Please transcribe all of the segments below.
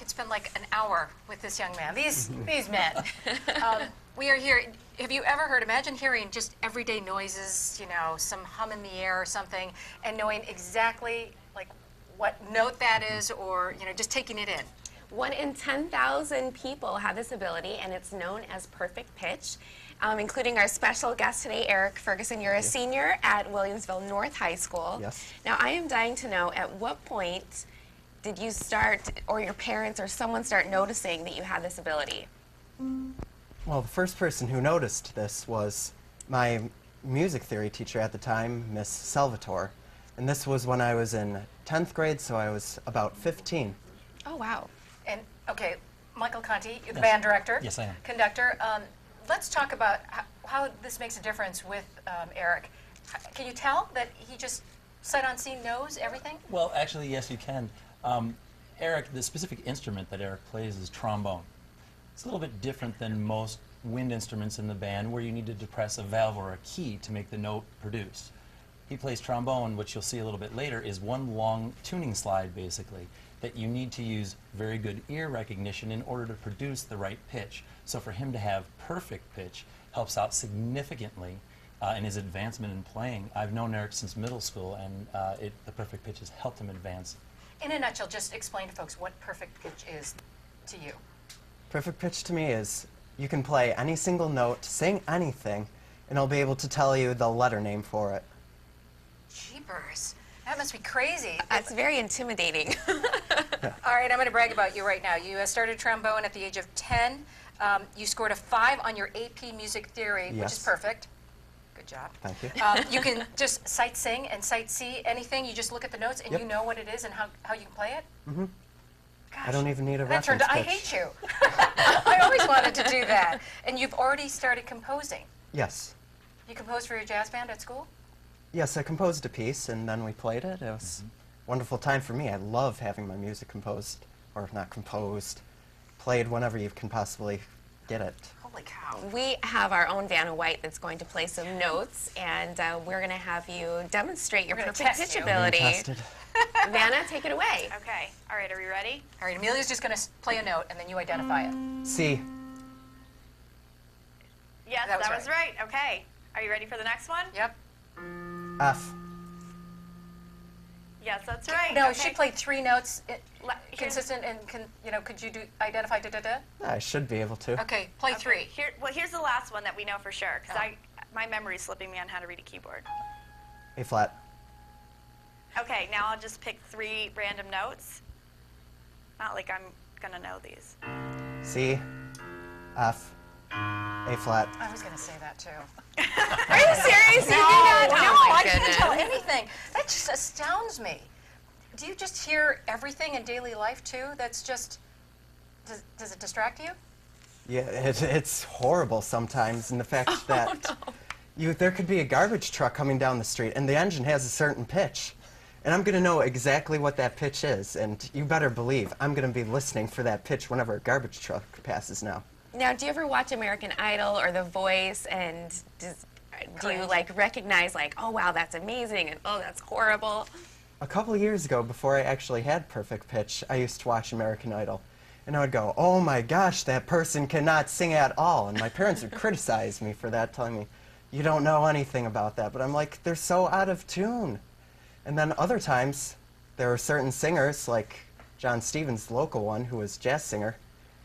It's been like an hour with this young man. These men. We are here. Have you ever heard, imagine hearing just everyday noises, you know, some hum in the air or something, and knowing exactly like what note that is, or, you know, just taking it in. 1 in 10,000 people have this ability, and it's known as perfect pitch, including our special guest today, Erik Ferguson. You're a senior at Williamsville North High School. Yes. Now, I am dying to know, at what point did you start, or your parents or someone start noticing that you had this ability? Well, the first person who noticed this was my music theory teacher at the time, Miss Salvatore. And this was when I was in 10th grade, so I was about 15. Oh, wow. And, okay, Michael Conti, you're the band director. Yes, I am. Conductor. Let's talk about how this makes a difference with Erik. Can you tell that he just sight unseen knows everything? Well, actually, yes, you can. Erik, the specific instrument that Erik plays is trombone. It's a little bit different than most wind instruments in the band, where you need to depress a valve or a key to make the note produce. He plays trombone, which you'll see a little bit later, is one long tuning slide, basically, that you need to use very good ear recognition in order to produce the right pitch. So for him to have perfect pitch helps out significantly in his advancement in playing. I've known Erik since middle school, and the perfect pitch has helped him advance. In a nutshell, just explain to folks what perfect pitch is to you. Perfect pitch to me is you can play any single note, sing anything, and I'll be able to tell you the letter name for it. Jeepers. That must be crazy. That's very intimidating. All right, I'm going to brag about you right now. You started trombone at the age of 10. You scored a 5 on your AP Music Theory, which is perfect. Good job. Thank you. You can just sight sing and sight see anything. You just look at the notes and you know what it is and how you can play it? Mm-hmm. Gosh, I don't even need a that reference pitch. I hate you. I always wanted to do that. And you've already started composing. Yes. You composed for your jazz band at school? Yes, I composed a piece, and then we played it. It was a wonderful time for me. I love having my music composed, or not composed, played whenever you can possibly get it. Holy cow. We have our own Vanna White that's going to play some notes, and we're going to have you demonstrate your perfect pitch ability. Tested. Vanna, take it away. Okay. All right, are we ready? All right, Amelia's just going to play a note, and then you identify it. C. Yes, That was was right. Okay. Are you ready for the next one? Yep. F. Yes, that's right. No, okay. she played 3 notes, Here's- consistent, and you know, could you identify da-da-da? I should be able to. Okay, play 3. Here's the last one that we know for sure, because my memory's slipping me on how to read a keyboard. A flat. Okay, now I'll just pick 3 random notes. Not like I'm gonna know these. C. F. A flat. I was going to say that, too. Are you serious? You No, did not? Oh, my I can't tell goodness. anything. That just astounds me. Do you just hear everything in daily life, too? That's just, does it distract you? Yeah, it's horrible sometimes, and the fact that there could be a garbage truck coming down the street, and the engine has a certain pitch. And I'm going to know exactly what that pitch is, and you better believe I'm going to be listening for that pitch whenever a garbage truck passes now. Now, do you ever watch American Idol or The Voice, and do you like recognize like, oh wow, that's amazing, and oh, that's horrible? A couple of years ago, before I actually had perfect pitch, I used to watch American Idol. And I would go, oh my gosh, that person cannot sing at all. And my parents would criticize me for that, telling me, you don't know anything about that. But I'm like, they're so out of tune. And then other times, there were certain singers, like John Stevens, the local one, who was a jazz singer.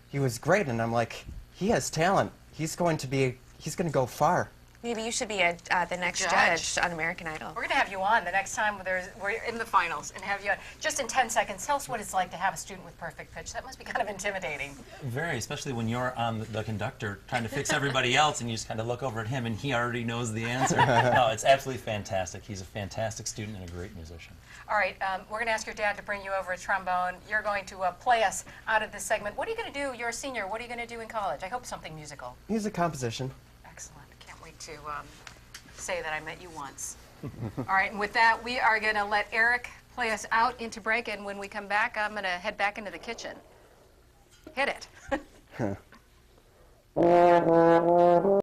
He was great, and I'm like, he has talent. He's going to go far. Maybe you should be the next Judge. judge on American Idol. We're going to have you on the next time we're in the finals and have you on. Just in 10 seconds, tell us what it's like to have a student with perfect pitch. That must be kind of intimidating. Very, especially when you're on the conductor trying to fix everybody else, and you just kind of look over at him and he already knows the answer. No, it's absolutely fantastic. He's a fantastic student and a great musician. All right, we're going to ask your dad to bring you over a trombone. You're going to play us out of this segment. What are you going to do? You're a senior. What are you going to do in college? I hope something musical. Music composition. Excellent. Can't wait to say that I met you once. All right, and with that, we are going to let Erik play us out into break, and when we come back, I'm going to head back into the kitchen. Hit it.